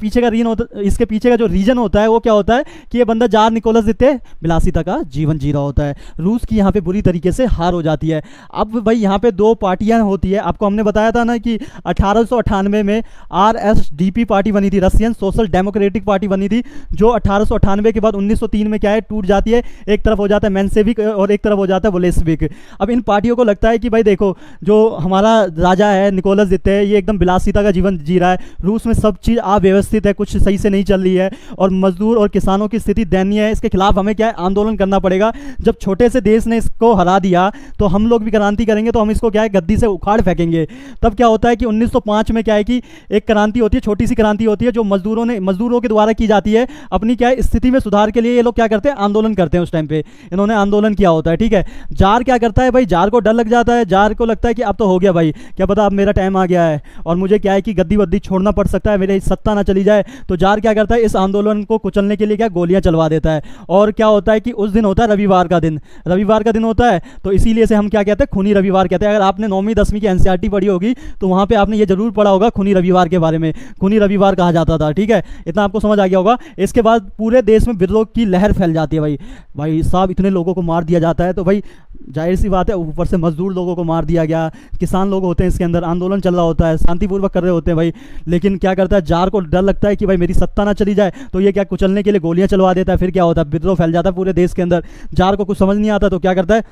पीछे का जो रीजन होता है वो क्या होता है कि ये बंदा जार निकोलस द्वितीय विलासिता का जीवन जी रहा होता है। रूस की यहाँ पे बुरी तरीके से हार हो जाती है। अब भाई यहाँ पे दो पार्टियां होती है। आपको हमने बताया था ना कि 1898 में RSDP पार्टी बनी थी, रशियन सोशल डेमोक्रेटिक पार्टी बनी थी, जो 1898 के बाद 1903 में क्या है, टूट जाती है। एक तरफ हो जाता है मेंशेविक और एक तरफ हो जाता है बोल्शेविक। अब इन पार्टियों को लगता है कि भाई देखो, जो हमारा राजा है निकोलस द्वितीय, ये एकदम विलासिता का जीवन जी रहा है। रूस में सब चीज़ अव्यवस्थित है, कुछ सही से नहीं चल रही है और मजदूर और किसानों की स्थिति दयनीय है। इसके खिलाफ हमें क्या है, आंदोलन करना पड़ेगा। जब छोटे से देश ने इसको हरा दिया तो हम लोग भी क्रांति करेंगे, तो हम इसको क्या है, गद्दी से उखाड़ फेंकेंगे। तब क्या होता है कि 1905 में क्या है कि एक क्रांति होती है, छोटी सी क्रांति होती है, जो मजदूरों के द्वारा की जाती है। अपनी क्या है, स्थिति में सुधार के लिए ये लोग क्या करते हैं, आंदोलन करते हैं। उस टाइम पे इन्होंने आंदोलन किया होता है, ठीक है। जार क्या करता है भाई, जार को डर लग जाता है। जार को लगता है कि अब तो हो गया भाई, क्या पता अब मेरा टाइम आ गया है और मुझे क्या है कि गद्दी वद्दी छोड़ना पड़ सकता है, मेरी सत्ता ना चली जाए। तो जार क्या करता है, इस आंदोलन को कुचलने के लिए क्या गोलियां चलवा देता है। और क्या होता है कि उस दिन होता है रविवार का दिन होता है, तो इसीलिए से हम क्या कहते हैं, खूनी रविवार कहते हैं। अगर आपने 9वीं 10वीं की एनसीईआरटी पढ़ी होगी तो वहां पे आपने ये जरूर पढ़ा होगा खूनी रविवार के बारे में। खूनी रविवार कहा जाता था, ठीक है, इतना आपको समझ आ गया होगा। इसके बाद पूरे देश में विद्रोह की लहर फैल जाती है। भाई साहब, इतने लोगों को मार दिया जाता है, तो भाई जाहिर सी बात है, ऊपर से मजदूर लोगों को मार दिया गया, किसान लोग होते हैं इसके अंदर, आंदोलन चल रहा होता है, शांतिपूर्वक कर रहे होते हैं भाई। लेकिन क्या करता है, जार को डर लगता है कि भाई मेरी सत्ता ना चली जाए, तो ये क्या कुचलने के लिए गोलियां चलवा देता है। फिर क्या होता है, विद्रोह फैल जाता है पूरे देश के अंदर। जार को कुछ समझ नहीं आता, तो क्या करता है,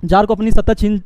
जार को अपनी सत्ता छीन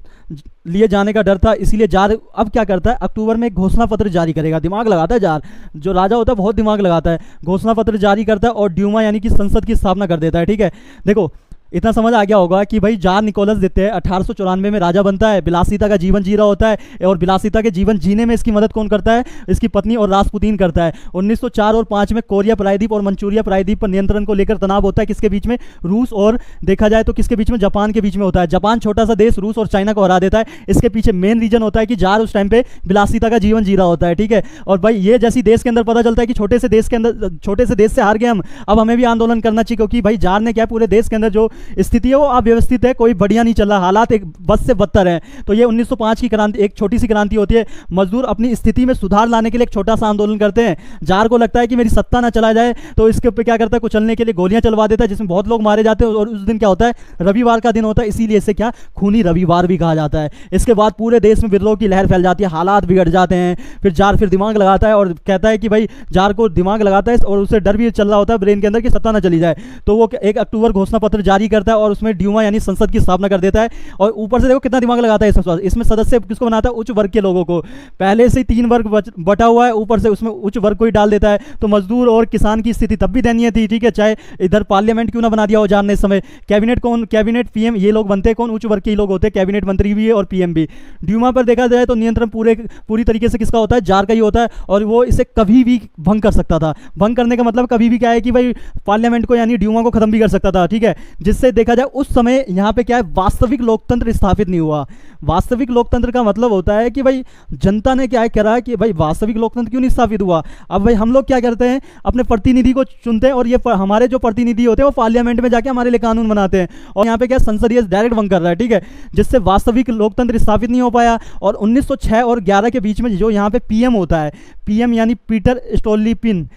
लिए जाने का डर था, इसीलिए जार अब क्या करता है, अक्टूबर में एक घोषणा पत्र जारी करेगा। दिमाग लगाता है जार, जो राजा होता है बहुत दिमाग लगाता है। घोषणा पत्र जारी करता है और ड्यूमा यानी कि संसद की स्थापना कर देता है, ठीक है। देखो, इतना समझ आ गया होगा कि भाई जार निकोलस द्वितीय 1894 में राजा बनता है, विलासिता का जीवन जी रहा होता है। और विलासिता के जीवन जीने में इसकी मदद कौन करता है, इसकी पत्नी और रास्पुतीन करता है। 1904 और 5 में कोरिया प्रायद्वीप और मंचूरिया प्रायद्वीप पर नियंत्रण को लेकर तनाव होता है। किसके बीच में, रूस और देखा जाए तो किसके बीच में, जापान के बीच में होता है। जापान छोटा सा देश रूस और चाइना को हरा देता है। इसके पीछे मेन रीजन होता है कि जार उस टाइम पे विलासिता का जीवन जी रहा होता है, ठीक है। और भाई ये जैसी देश के अंदर पता चलता है कि छोटे से देश से हार गए हम, अब हमें भी आंदोलन करना चाहिए, क्योंकि भाई जार ने क्या पूरे देश के अंदर जो स्थिति है वो व्यवस्थित है, कोई बढ़िया नहीं चल रहा, हालात एक बस से बदतर है। तो ये 1905 की क्रांति एक छोटी सी क्रांति होती है। मजदूर अपनी स्थिति में सुधार लाने के लिए एक छोटा सा आंदोलन करते हैं। जार को लगता है कि मेरी सत्ता ना चला जाए, तो इसके ऊपर क्या करता है, कुचलने के लिए गोलियां चलवा देता है, जिसमें बहुत लोग मारे जाते हैं। और उस दिन क्या होता है, रविवार का दिन होता है, इसीलिए इसे क्या खूनी रविवार भी कहा जाता है। इसके बाद पूरे देश में विद्रोह की लहर फैल जाती है, हालात बिगड़ जाते हैं। फिर जार दिमाग लगाता है और कहता है कि भाई जार को दिमाग लगाता है और उसे डर भी चल रहा होता है ब्रेन के अंदर कि सत्ता ना चली जाए, तो वो 1 अक्टूबर घोषणा पत्र जारी करता है और उसमें ड्यूमा यानी संसद की स्थापना कर देता है। और ऊपर से देखो कितना दिमाग लगाता है इसमें सदस्य किसको बनाता है, उच्च वर्ग के लोगों को। पहले से 3 वर्ग बटा हुआ है, ऊपर से उसमें उच्च वर्ग को ही डाल देता है। तो मजदूर और किसान की स्थिति तब भी दयनीय थी, ठीक है, चाहे इधर पार्लियामेंट क्यों ना बना दिया हो जार ने। इस समय कैबिनेट पीएम ये लोग बनते हैं, कौन, उच्च वर्ग के लोग होते हैं, कैबिनेट मंत्री भी है और पीएम भी। ड्यूमा पर देखा जाए तो नियंत्रण पूरी तरीके से किसका होता है, जार का ही होता है। और वो इसे कभी भी भंग कर सकता था। भंग करने का मतलब कभी भी क्या है कि भाई पार्लियामेंट को यानी ड्यूमा को खत्म भी कर सकता था, ठीक है, जिससे जिससे देखा जाए उस समय यहाँ पे क्या है, वास्तविक लोकतंत्र स्थापित नहीं हुआ। वास्तविक लोकतंत्र का मतलब होता है कि भाई जनता ने क्या करा कि भाई वास्तविक लोकतंत्र क्यों नहीं स्थापित हुआ। अब भाई हम लोग क्या करते हैं, अपने प्रतिनिधि को चुनते हैं और ये हमारे जो प्रतिनिधि होते हैं वो पार्लियामेंट में जाके हमारे लिए कानून बनाते हैं, और यहाँ पे क्या संसदीय डायरेक्ट भंग कर रहा है, ठीक है, जिससे वास्तविक लोकतंत्र स्थापित नहीं हो पाया। और 1906 और 11 के बीच में जो यहाँ पे पीएम होता है, पीएम यानी पीटर स्टोलिपिन,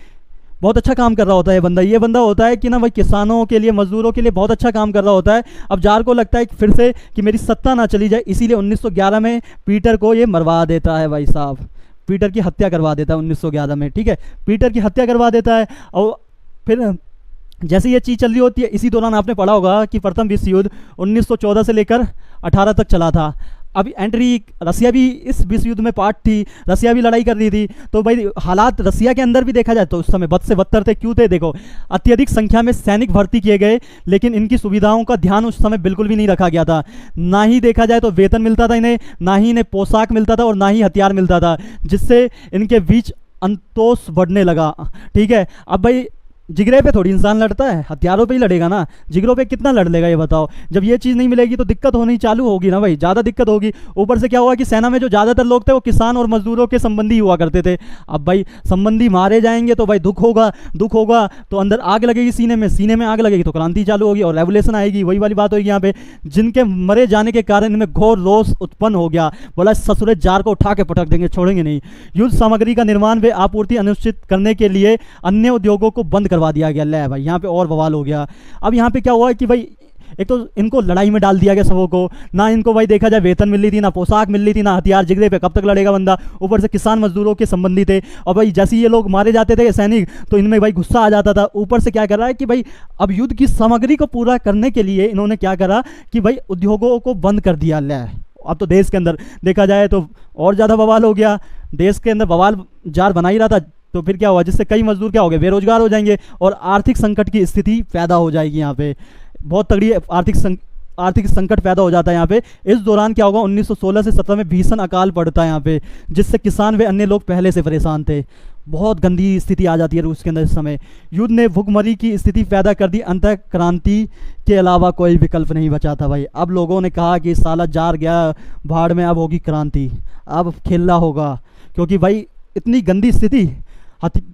बहुत अच्छा काम कर रहा होता है ये बंदा होता है कि ना भाई किसानों के लिए, मजदूरों के लिए बहुत अच्छा काम कर रहा होता है। अब जार को लगता है कि फिर से कि मेरी सत्ता ना चली जाए, इसीलिए 1911 में पीटर को ये मरवा देता है भाई साहब, पीटर की हत्या करवा देता है 1911 में, ठीक है, पीटर की हत्या करवा देता है। और फिर जैसे ये चीज़ चल रही होती है, इसी दौरान आपने पढ़ा होगा कि प्रथम विश्व युद्ध 1914 से लेकर 18 तक चला था। अभी एंट्री, रसिया भी इस विश्व युद्ध में पार्ट थी, रसिया भी लड़ाई कर रही थी। तो भाई हालात रसिया के अंदर भी देखा जाए तो उस समय बद से बदतर थे। क्यों थे? देखो, अत्यधिक संख्या में सैनिक भर्ती किए गए, लेकिन इनकी सुविधाओं का ध्यान उस समय बिल्कुल भी नहीं रखा गया था। ना ही देखा जाए तो वेतन मिलता था इन्हें, ना ही इन्हें पोशाक मिलता था, और ना ही हथियार मिलता था, जिससे इनके बीच अंतोष बढ़ने लगा, ठीक है। अब भाई जिगरे पे थोड़ी इंसान लड़ता है, हथियारों पे ही लड़ेगा ना, जिगरों पे कितना लड़ लेगा ये बताओ। जब ये चीज़ नहीं मिलेगी तो दिक्कत होनी चालू होगी ना भाई, ज़्यादा दिक्कत होगी। ऊपर से क्या हुआ कि सेना में जो ज़्यादातर लोग थे वो किसान और मजदूरों के संबंधी हुआ करते थे। अब भाई संबंधी मारे जाएंगे तो भाई दुख होगा तो अंदर आग लगेगी, सीने में आग लगेगी तो क्रांति चालू होगी और रेवोल्यूशन आएगी। वही वाली बात होगी यहाँ पे, जिनके मरे जाने के कारण इनमें घोर रोष उत्पन्न हो गया। बोला ससुरे जार को उठा के पटक देंगे, छोड़ेंगे नहीं। युद्ध सामग्री का निर्माण व आपूर्ति अनिश्चित करने के लिए अन्य उद्योगों को बंद करवा दिया गया। ले भाई यहाँ पे और बवाल हो गया। अब यहाँ पे क्या हुआ कि भाई एक तो इनको लड़ाई में डाल दिया गया सबों को, ना इनको भाई देखा जाए वेतन मिल रही थी, ना पोशाक मिल रही थी, ना हथियार, जिगरे पे कब तक लड़ेगा बंदा। ऊपर से किसान मजदूरों के संबंधी थे, और भाई जैसे ये लोग मारे जाते थे सैनिक तो इनमें भाई गुस्सा आ जाता था। ऊपर से क्या कर रहा है कि भाई अब युद्ध की सामग्री को पूरा करने के लिए इन्होंने क्या करा कि भाई उद्योगों को बंद कर दिया। ले अब तो देश के अंदर देखा जाए तो और ज़्यादा बवाल हो गया। देश के अंदर बवाल जार बना ही रहा था, तो फिर क्या हुआ, जिससे कई मजदूर क्या हो गए, बेरोजगार हो जाएंगे और आर्थिक संकट की स्थिति पैदा हो जाएगी। यहाँ पे बहुत तगड़ी आर्थिक संकट पैदा हो जाता है यहाँ पे। इस दौरान क्या होगा, 1916 से 17 में भीषण अकाल पड़ता है यहाँ पे, जिससे किसान व अन्य लोग पहले से परेशान थे। बहुत गंदी स्थिति आ जाती है रूस के अंदर इस समय। युद्ध ने भुखमरी की स्थिति पैदा कर दी। अंतः क्रांति के अलावा कोई विकल्प नहीं बचा था भाई। अब लोगों ने कहा कि साला जार गया भाड़ में, अब होगी क्रांति, अब खेलना होगा, क्योंकि भाई इतनी गंदी स्थिति,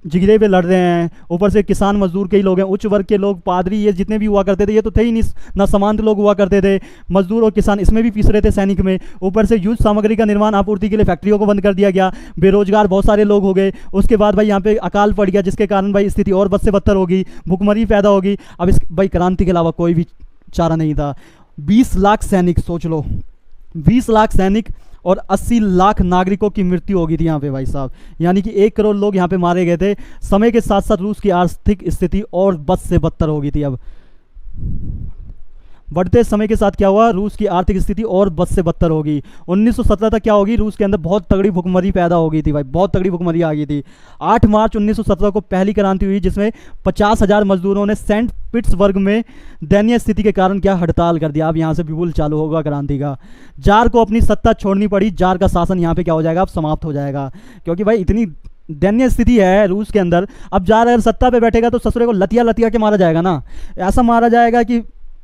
जिगरे पे लड़ रहे हैं। ऊपर से किसान मजदूर के ही लोग हैं, उच्च वर्ग के लोग, पादरी, ये जितने भी हुआ करते थे ये तो थे ही नहीं, ना समांत लोग हुआ करते थे। मजदूर और किसान इसमें भी पीस रहे थे सैनिक में। ऊपर से युद्ध सामग्री का निर्माण आपूर्ति के लिए फैक्ट्रियों को बंद कर दिया गया, बेरोजगार बहुत सारे लोग हो गए। उसके बाद भाई यहाँ पे अकाल पड़ गया, जिसके कारण भाई स्थिति और बद से बदतर होगी, भुखमरी पैदा होगी। अब इस भाई क्रांति के अलावा कोई भी चारा नहीं था। 20 लाख सैनिक, सोच लो 20 लाख सैनिक और 80 लाख नागरिकों की मृत्यु हो गई थी यहाँ पे भाई साहब, यानी कि 1 करोड़ लोग यहाँ पे मारे गए थे। समय के साथ साथ रूस की आर्थिक स्थिति और बद से बदतर हो गई थी। अब बढ़ते समय के साथ क्या हुआ, रूस की आर्थिक स्थिति और बद से बदतर होगी। 1917 तक क्या होगी, रूस के अंदर बहुत तगड़ी भुखमरी पैदा हो गई थी भाई, बहुत तगड़ी भुखमरी आ गई थी। 8 मार्च 1917 को पहली क्रांति हुई, जिसमें 50,000 मजदूरों ने सेंट पीटर्सबर्ग में दयनीय स्थिति के कारण क्या हड़ताल कर दिया। अब यहाँ से बिल्कुल चालू होगा क्रांति का। जार को अपनी सत्ता छोड़नी पड़ी, जार का शासन यहाँ पे क्या हो जाएगा, अब समाप्त हो जाएगा, क्योंकि भाई इतनी दयनीय स्थिति है रूस के अंदर। अब जार अगर सत्ता पे बैठेगा तो ससुरे को लतिया के मारा जाएगा ना, ऐसा मारा जाएगा कि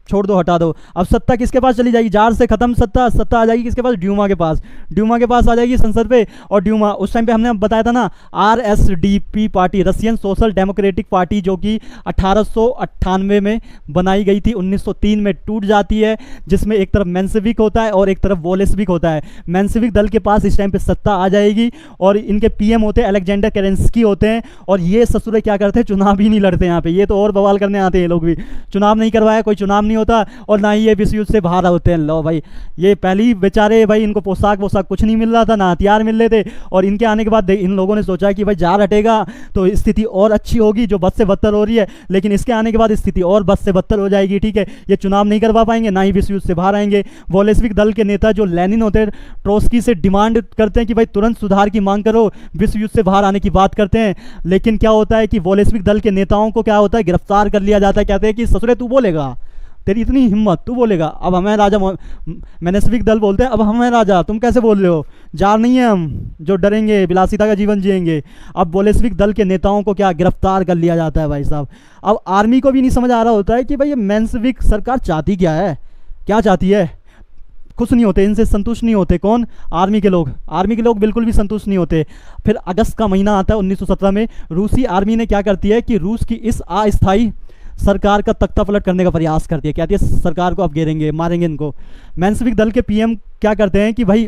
छोड़ दो, हटा दो। अब सत्ता किसके पास चली जाएगी, जार से खत्म सत्ता आ जाएगी किसके पास, ड्यूमा के पास आ जाएगी संसद पे। और ड्यूमा उस टाइम पे हमने बताया था ना, RSDP party, Russian social democratic party, जो कि 1898 में बनाई गई थी, 1903 में टूट जाती है, जिसमें एक तरफ मेंशेविक होता है और एक तरफ वोलेस्विक होता है। मेंशेविक दल के पास इस टाइम पे सत्ता आ जाएगी और इनके PM होते हैं अलेक्जेंडर केरेंस्की होते हैं। और ये ससुरे क्या करते हैं, चुनाव ही नहीं लड़ते यहाँ पे, ये तो और बवाल करने आते हैं ये लोग भी। चुनाव नहीं करवाया, कोई चुनाव नहीं होता, और ना ही ये विश्व युद्ध से बाहर होते हैं। लो भाई, ये पहली बेचारे भाई, इनको पोशाक कुछ नहीं मिल रहा था, ना हथियार मिल रहे थे। और इनके आने के बाद इन लोगों ने सोचा कि भाई जार हटेगा तो स्थिति और अच्छी होगी, जो बद से बदतर हो रही है। लेकिन इसके आने के बाद स्थिति और बद से बदतर हो जाएगी, ठीक है। ये चुनाव नहीं करवा पाएंगे, ना ही विश्व युद्ध से बाहर आएंगे। वोलेस्विक दल के नेता जो लेनिन होते हैं, ट्रोस्की से डिमांड करते हैं कि भाई तुरंत सुधार की मांग करो, विश्व युद्ध से बाहर आने की बात करते हैं। लेकिन क्या होता है कि वोलेस्विक दल के नेताओं को क्या होता है, गिरफ्तार कर लिया जाता है। कहते हैं कि ससुरे तू बोलेगा, तेरी इतनी हिम्मत, तू बोलेगा अब हमें राजा मेनेस्विक दल बोलते हैं अब हमें राजा, तुम कैसे बोल रहे हो, जार नहीं है हम जो डरेंगे, विलासिता का जीवन जिएंगे। अब बोलेस्विक दल के नेताओं को क्या गिरफ्तार कर लिया जाता है भाई साहब। अब आर्मी को भी नहीं समझ आ रहा होता है कि भाई ये मेनेस्विक सरकार चाहती क्या है, क्या चाहती है। खुश नहीं होते, इनसे संतुष्ट नहीं होते। कौन? आर्मी के लोग। आर्मी के लोग बिल्कुल भी संतुष्ट नहीं होते। फिर अगस्त का महीना आता है 1917 में, रूसी आर्मी ने क्या करती है कि रूस की इस अस्थायी सरकार का तख्ता पलट करने का प्रयास करती है। कहती है सरकार को अब घेरेंगे, मारेंगे इनको। मेनेस्विक दल के पीएम क्या करते हैं कि भाई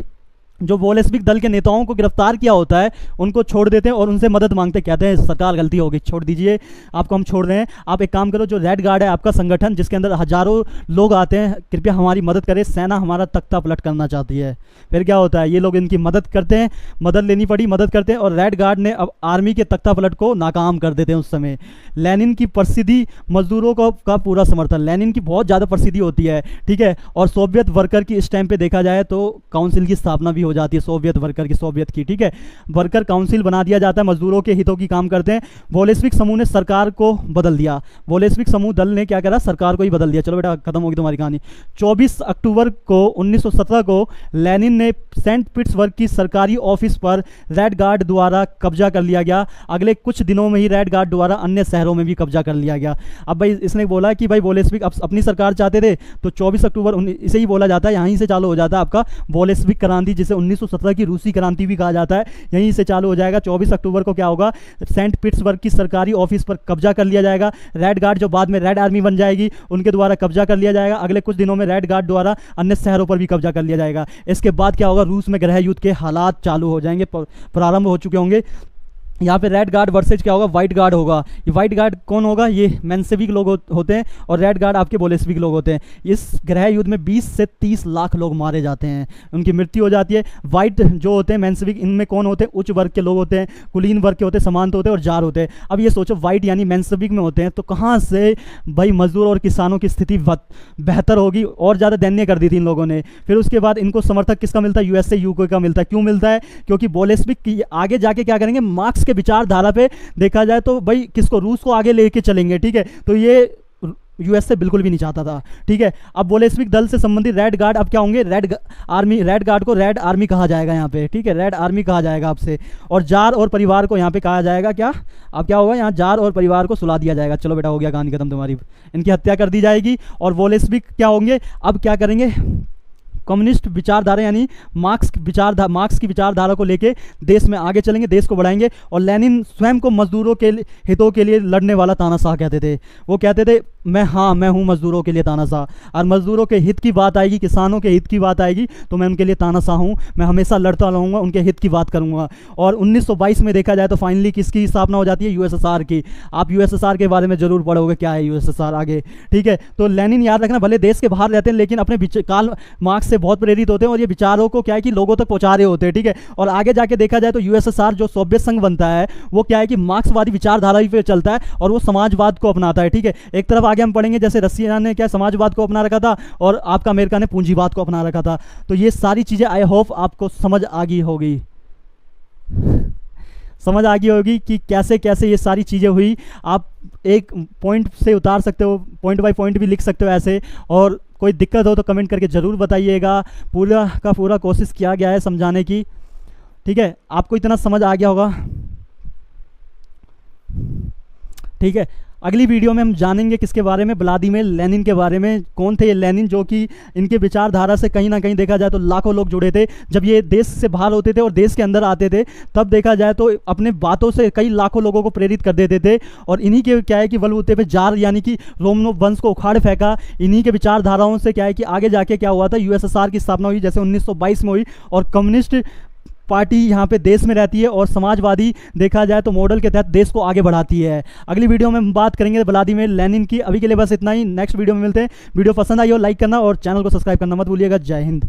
जो बोलेस्विक दल के नेताओं को गिरफ्तार किया होता है उनको छोड़ देते हैं और उनसे मदद मांगते हैं। कहते हैं सरकार गलती हो गई, छोड़ दीजिए, आपको हम छोड़ रहे हैं। आप एक काम करो, जो रेड गार्ड है आपका संगठन जिसके अंदर हजारों लोग आते हैं, कृपया हमारी मदद करें, सेना हमारा तख्ता पलट करना चाहती है। फिर क्या होता है, ये लोग इनकी मदद करते हैं, मदद लेनी पड़ी, मदद करते हैं और रेड गार्ड ने अब आर्मी के तख्ता पलट को नाकाम कर देते हैं। उस समय लेनिन की प्रसिद्धि, मजदूरों का पूरा समर्थन, लेनिन की बहुत ज़्यादा प्रसिद्धि होती है, ठीक है। और सोवियत वर्कर की इस टाइम पे देखा जाए तो काउंसिल की स्थापना भी हो जाती है, सोवियत वर्कर की, सोवियत की, ठीक है। वर्कर काउंसिल बना दिया जाता है, मजदूरों के हितों की काम करते हैं। बोलेस्विक समूह ने सरकार को बदल दिया, बोलेस्विक समूह दल ने क्या करा, सरकार को ही बदल दिया। चलो बेटा खत्म होगी तुम्हारी कहानी। 24 अक्टूबर को 1917 को लेनिन ने सेंट पीटर्सबर्ग की सरकारी ऑफिस पर रेड गार्ड द्वारा कब्जा कर लिया गया। अगले कुछ दिनों में ही रेड गार्ड द्वारा अन्य शहरों में भी कब्जा कर लिया गया। अब भाई इसने बोला कि भाई बोलेस्विक अपनी सरकार चाहते थे, तो 24 अक्टूबर इसे ही बोला जाता है, यहीं से चालू हो जाता है आपका बोलेस्विक क्रांति, जिसे 1917 की रूसी क्रांति भी कहा जाता है, यहीं से चालू हो जाएगा। 24 अक्टूबर को क्या होगा, सेंट पीटर्सबर्ग की सरकारी ऑफिस पर कब्जा कर लिया जाएगा। रेड गार्ड जो बाद में रेड आर्मी बन जाएगी, उनके द्वारा कब्जा कर लिया जाएगा। अगले कुछ दिनों में रेड गार्ड द्वारा अन्य शहरों पर भी कब्जा कर लिया जाएगा। इसके बाद क्या होगा, रूस में गृह युद्ध के हालात चालू हो जाएंगे, प्रारंभ हो चुके होंगे। यहाँ पे रेड गार्ड वर्सेज क्या होगा, वाइट गार्ड होगा। ये वाइट गार्ड कौन होगा, ये मेनेस्विक लोग होते हैं और रेड गार्ड आपके बोलेस्विक लोग होते हैं। इस गृह युद्ध में 20 से 30 लाख लोग मारे जाते हैं, उनकी मृत्यु हो जाती है। वाइट जो होते हैं मेनेस्विक, इनमें कौन होते हैं, उच्च वर्ग के लोग होते हैं, कुलीन वर्ग के होते हैं, समांत होते हैं और जार होते हैं। अब ये सोचो वाइट यानी मेनेस्विक में होते हैं तो कहाँ से भाई मजदूर और किसानों की स्थिति बेहतर होगी, और ज़्यादा दयनीय कर दी थी इन लोगों ने। फिर उसके बाद इनको समर्थक किसका मिलता है, यूएसए यूके का मिलता है। क्यों मिलता है, क्योंकि बोलेस्विक आगे जाके क्या करेंगे, मार्क्स के विचारधारा पे देखा जाए तो भाई किसको, रूस को आगे लेके चलेंगे, ठीक है। तो ये यूएसए बिल्कुल भी नहीं चाहता था, ठीक है। अब बोलेस्विक दल से संबंधित रेड गार्ड अब क्या होंगे, रेड आर्मी, रेड गार्ड को रेड आर्मी कहा जाएगा यहाँ पे, ठीक है, रेड आर्मी कहा जाएगा आपसे। और जार और परिवार को यहाँ पे कहा जाएगा क्या, अब क्या होगा, यहाँ जार और परिवार को सुला दिया जाएगा। चलो बेटा हो गया कहानी खत्म तुम्हारी, इनकी हत्या कर दी जाएगी। और बोलेस्विक क्या होंगे, अब क्या करेंगे, कम्युनिस्ट विचारधारा यानी मार्क्स की विचारधारा को लेके देश में आगे चलेंगे, देश को बढ़ाएंगे। और लेनिन स्वयं को मजदूरों के हितों के लिए लड़ने वाला तानाशाह कहते थे। वो कहते थे मैं हूँ मजदूरों के लिए तानाशाह, और मजदूरों के हित की बात आएगी, किसानों के हित की बात आएगी तो मैं उनके लिए तानाशाह हूँ, मैं हमेशा लड़ता रहूँगा, उनके हित की बात करूँगा। और 1922 में देखा जाए तो फाइनली किसकी स्थापना हो जाती है, यूएसएसआर की। आप यूएसएसआर के बारे में जरूर पढ़ोगे क्या है यूएसएसआर आगे, ठीक है। तो लेनिन याद रखना, भले देश के बाहर रहते हैं लेकिन अपने कार्ल मार्क्स से बहुत प्रेरित होते हैं और ये विचारों को क्या है कि लोगों तक पहुंचा रहे होते हैं, ठीक है। और आगे जाके देखा जाए तो यूएसएसआर जो सोवियत संघ बनता है वो क्या है कि मार्क्सवादी विचारधारा पे चलता है और वो समाजवाद को अपनाता है, ठीक है। एक तरफ आगे हम पढ़ेंगे जैसे रसिया ने क्या समाजवाद को अपना रखा था और आपका अमेरिका ने पूंजीवाद को अपना रखा था। तो ये सारी चीजें आई होप आपको समझ आ गई होगी, समझ आ गई होगी कि कैसे कैसे ये सारी चीज़ें हुई। आप एक पॉइंट से उतार सकते हो, पॉइंट बाय पॉइंट भी लिख सकते हो ऐसे। और कोई दिक्कत हो तो कमेंट करके ज़रूर बताइएगा, पूरा का पूरा कोशिश किया गया है समझाने की, ठीक है। आपको इतना समझ आ गया होगा, ठीक है। अगली वीडियो में हम जानेंगे किसके बारे में, व्लादिमीर लेनिन के बारे में। कौन थे ये लेनिन, जो कि इनके विचारधारा से कहीं ना कहीं देखा जाए तो लाखों लोग जुड़े थे। जब ये देश से बाहर होते थे और देश के अंदर आते थे तब देखा जाए तो अपने बातों से कई लाखों लोगों को प्रेरित कर देते थे। और इन्हीं के क्या है कि बलबूते पे जार यानी कि रोमनोव वंश को उखाड़ फेंका। इन्हीं के विचारधाराओं से क्या है कि आगे जाके क्या हुआ था, यूएसएसआर की स्थापना हुई जैसे 1922 में हुई। और कम्युनिस्ट पार्टी यहाँ पे देश में रहती है और समाजवादी देखा जाए तो मॉडल के तहत देश को आगे बढ़ाती है। अगली वीडियो में हम बात करेंगे व्लादिमीर लेनिन की। अभी के लिए बस इतना ही, नेक्स्ट वीडियो में मिलते हैं। वीडियो पसंद आई हो लाइक करना और चैनल को सब्सक्राइब करना मत भूलिएगा। जय हिंद।